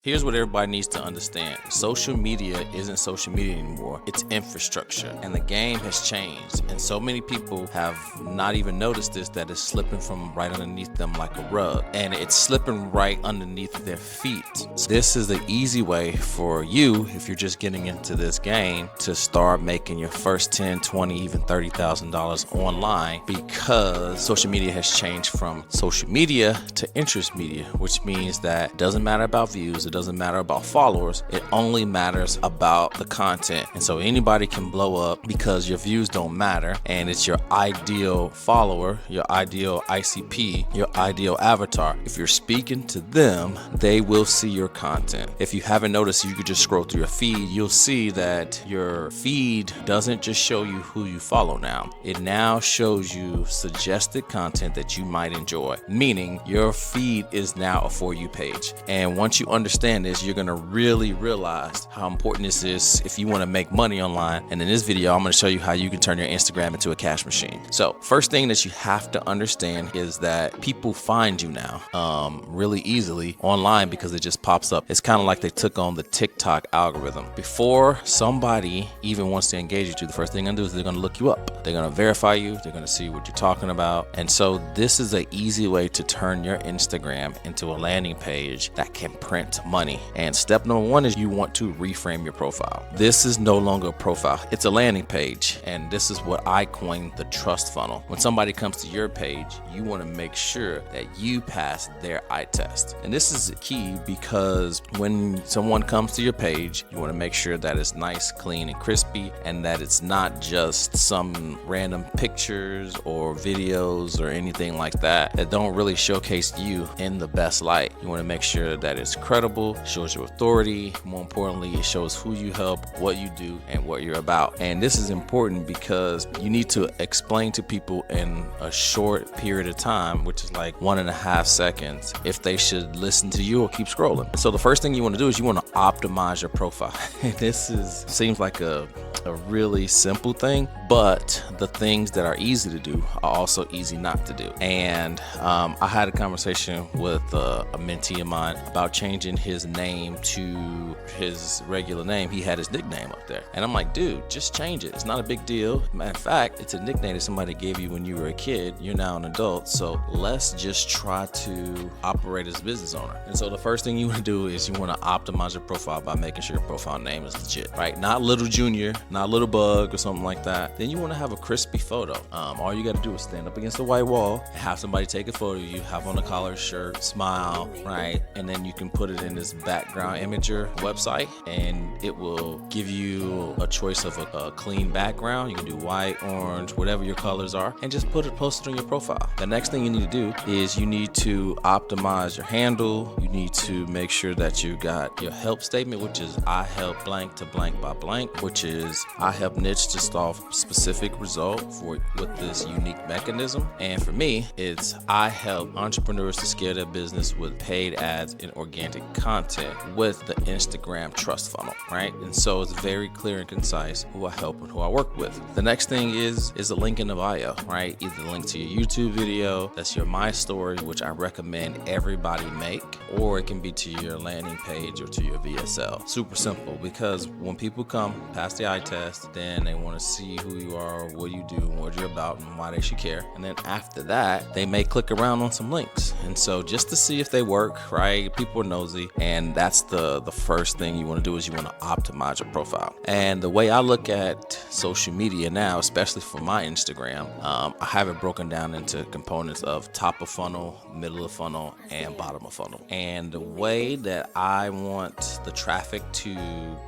Here's what everybody needs to understand. Social media isn't social media anymore. It's infrastructure. And the game has changed. And so many people have not even noticed this, that it's slipping from right underneath them like a rug. And it's slipping right underneath their feet. So this is the easy way for you, if you're just getting into this game, to start making your first 10, 20, even $30,000 online, because social media has changed from social media to interest media, which means that it doesn't matter about views. It doesn't matter about followers. It only matters about the content. And so anybody can blow up because your views don't matter, and it's your ideal follower, your ideal ICP, your ideal avatar. If you're speaking to them, they will see your content. If you haven't noticed, you could just scroll through your feed. You'll see that your feed doesn't just show you who you follow now. It now shows you suggested content that you might enjoy, meaning your feed is now a For You page. And once you understand this, you're going to really realize how important this is if you want to make money online. And in this video, I'm going to show you how you can turn your Instagram into a cash machine. So first thing that you have to understand is that people find you now really easily online because it just pops up. It's kind of like they took on the TikTok algorithm. Before somebody even wants to engage with you, the first thing they're going to do is they're going to look you up. They're going to verify you. They're going to see what you're talking about. And so this is an easy way to turn your Instagram into a landing page that can print money. And step number one is you want to reframe your profile. This is no longer a profile. It's a landing page. And this is what I coined the trust funnel. When somebody comes to your page, you want to make sure that you pass their eye test. And this is key because when someone comes to your page, you want to make sure that it's nice, clean, and crispy, and that it's not just some random pictures or videos or anything like that don't really showcase you in the best light. You want to make sure that it's credible, shows your authority. More importantly, it shows who you help, what you do, and what you're about. And this is important because you need to explain to people in a short period of time, which is like 1.5 seconds, if they should listen to you or keep scrolling. So the first thing you want to do is you want to optimize your profile. Seems like a really simple thing, but the things that are easy to do are also easy not to do. And I had a conversation with a mentee of mine about changing his name to his regular name. He had his nickname up there, and I'm like, dude, just change it. It's not a big deal. Matter of fact, it's a nickname that somebody gave you when you were a kid. You're now an adult, so let's just try to operate as a business owner. And so the first thing you want to do is you want to optimize your profile by making sure your profile name is legit, right? Not Little Junior, not Little Bug or something like that. Then you want to have a crispy photo. All you got to do is stand up against the white wall, have somebody take a photo of you, have on a collared shirt, smile, right? And then you can put it in this background imager website, and it will give you a choice of a clean background. You can do white, orange, whatever your colors are, and just post it on your profile. The next thing you need to do is you need to optimize your handle. You need to make sure that you got your help statement, which is I help blank to blank by blank, which is I help niche to solve specific result with this unique mechanism. And for me, it's I help entrepreneurs to scale their business with paid ads and organic content with the Instagram trust funnel, right? And so it's very clear and concise who I help and who I work with. The next thing is a link in the bio, right? Either the link to your YouTube video, that's your My Story, which I recommend everybody make, or it can be to your landing page or to your VSL. Super simple, because when people come pass the eye test, then they want to see who you are, what you do, what you're about, and why they should care. And then after that, they may click around on some links. And so just to see if they work, right? People are nosy, and that's the first thing you want to do is you want to optimize your profile. And the way I look at social media now, especially for my Instagram, I have it broken down into components of top of funnel, middle of funnel, and bottom of funnel. And the way that I want the traffic to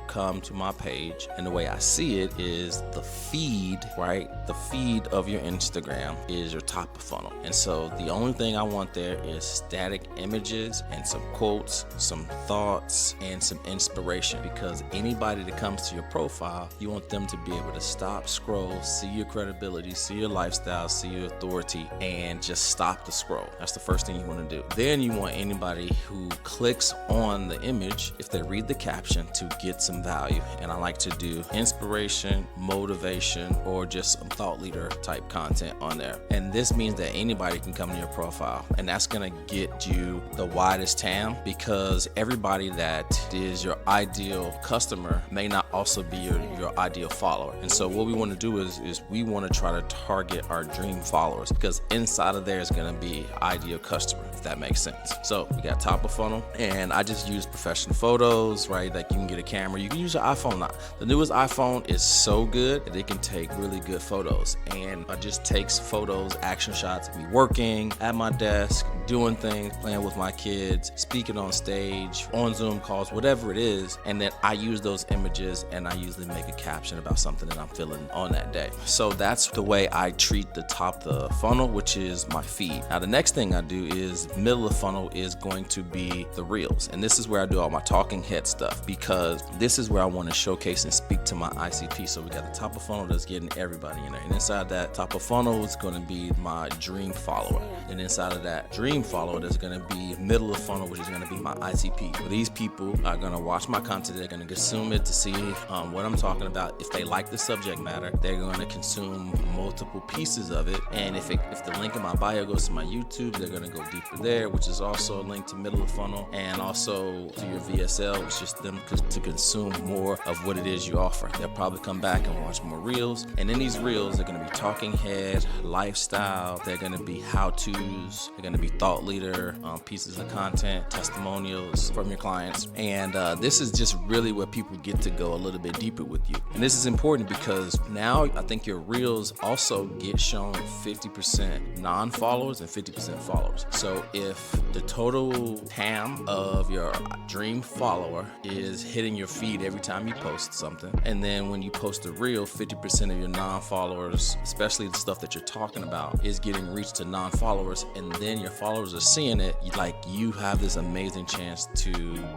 come to my page and the way I see it is the feed, right? The feed of your Instagram is your top of funnel. And so the only thing I want there is static images and some quotes, some thoughts, and some inspiration, because anybody that comes to your profile, you want them to be able to stop, scroll, see your credibility, see your lifestyle, see your authority, and just stop the scroll. That's the first thing you want to do. Then you want anybody who clicks on the image, if they read the caption, to get some value. And I like to do inspiration, motivation, or just some thought leader type content on there. And this means that anybody can come to your profile, and that's going to get you the widest TAM, because because everybody that is your ideal customer may not also be your ideal follower. And so what we want to do is we want to try to target our dream followers, because inside of there is going to be ideal customer, if that makes sense. So we got top of funnel, and I just use professional photos, right? Like you can get a camera, you can use your iPhone now. The newest iPhone is so good that it can take really good photos, and it just takes photos, action shots of me working at my desk, doing things, playing with my kids, speaking on stage, on Zoom calls, whatever it is. And then I use those images and I usually make a caption about something that I'm feeling on that day. So that's the way I treat the top of the funnel, which is my feed. Now the next thing I do is middle of the funnel is going to be the reels. And this is where I do all my talking head stuff, because this is where I want to showcase and speak to my ICP. So we got the top of funnel that's getting everybody in there. And inside that top of funnel is going to be my dream follower. And inside of that dream follower, there's going to be middle of funnel, which is going to be my ICP. So these people are going to watch my content. They're going to consume it to see what I'm talking about. If they like the subject matter, they're going to consume multiple pieces of it. And if the link in my bio goes to my YouTube, they're going to go deeper there, which is also a link to middle of funnel, and also to your VSL, which is them to consume more of what it is you offer. They'll probably come back and watch more reels. And in these reels, they're going to be talking head, lifestyle. They're going to be how-tos. They're going to be thought leader pieces of content, testimonials from your clients. And this is just really where people get to go a little bit deeper with you. And this is important because now I think your reels also get shown 50% non-followers and 50% followers. So if the total TAM of your dream follower is hitting your feed every time you post something, and then when you post a reel, 50% of your non-followers, especially the stuff that you're talking about, is getting reached to non-followers, and then your followers are seeing it, like you have this amazing chance to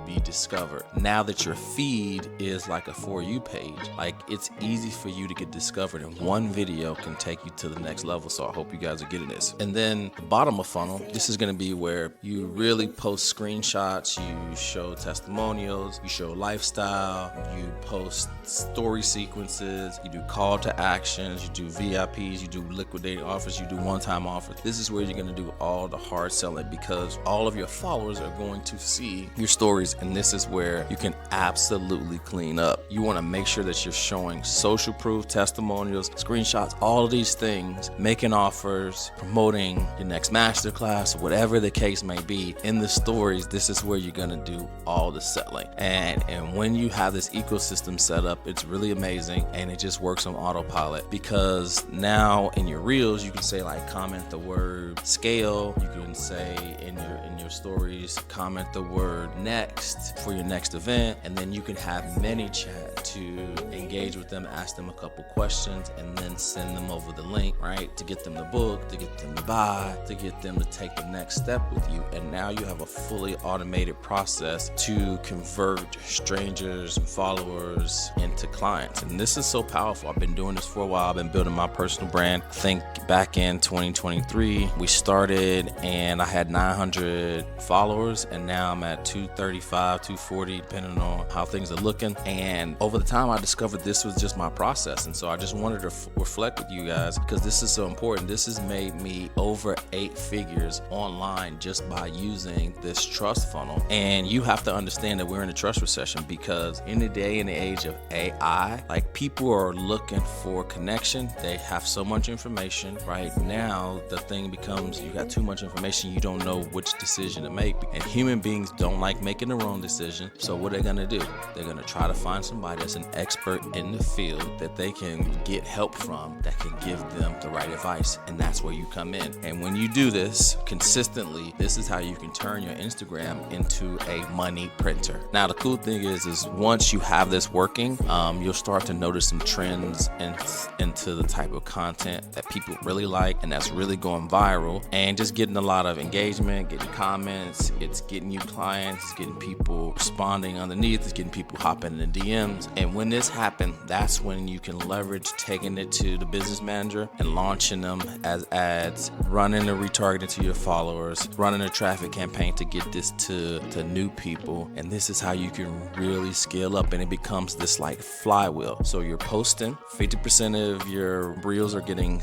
be discovered. Now that your feed is like a For You page, like it's easy for you to get discovered, and one video can take you to the next level. So I hope you guys are getting this. And then the bottom of funnel, this is going to be where you really post screenshots, you show testimonials, you show lifestyle, you post story sequences, you do call to actions, you do VIPs, you do liquidating offers, you do one-time offers. This is where you're going to do all the hard selling, because all of your followers are going to see your stories, and this is where you can absolutely clean up. You want to make sure that you're showing social proof, testimonials, screenshots, all of these things, making offers, promoting your next masterclass, whatever the case may be. In the stories, this is where you're going to do all the selling. And when you have this ecosystem set up, it's really amazing, and it just works on autopilot, because now in your reels, you can say like comment the word scale. You can say in your stories, comment the word next for your next event, and then you can have ManyChat to engage with them, ask them a couple questions, and then send them over the link, right? To get them to book, to get them to buy, to get them to take the next step with you. And now you have a fully automated process to convert strangers and followers into clients. And this is so powerful. I've been doing this for a while. I've been building my personal brand. I think back in 2023, we started and I had 900 followers, and now I'm at 235, 240, depending on how things are looking. And over the time, I discovered this was just my process. And so I just wanted to reflect with you guys, because this is so important. This has made me over 8 figures online just by using this trust funnel. And you have to understand that we're in a trust recession, because in the day and the age of AI, like people are looking for connection. They have so much information right now. The thing becomes, you got too much information. You don't know which decision to make. And human beings don't like making the wrong decision. So what are they going to do? They're going to try to find somebody that's an expert in the field that they can get help from, that can give them the right advice. And that's where you come in. And when you do this consistently, this is how you can turn your Instagram into a money printer. Now, the cool thing is once you have this working, you'll start to notice some trends into the type of content that people really like, and that's really going viral and just getting a lot of engagement, getting comments. It's getting you clients, it's getting people responding underneath, it's getting people hopping in the DMs. And when this happens, that's when you can leverage taking it to the business manager and launching them as ads, running a retargeting to your followers, running a traffic campaign to get this to new people. And this is how you can really scale up, and it becomes this like flywheel. So you're posting, 50% of your reels are getting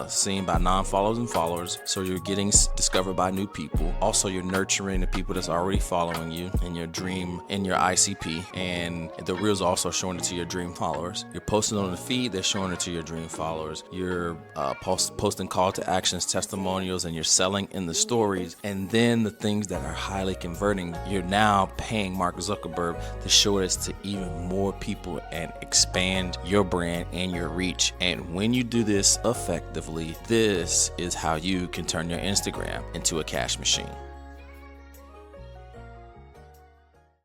seen by non-followers and followers. So you're getting discovered discovered by new people. Also, you're nurturing the people that's already following you in your dream, in your ICP, and the reels are also showing it to your dream followers. You're posting on the feed, they're showing it to your dream followers. You're posting call to actions, testimonials, and you're selling in the stories. And then the things that are highly converting, you're now paying Mark Zuckerberg to show this to even more people and expand your brand and your reach. And when you do this effectively, this is how you can turn your Instagram into a cash machine.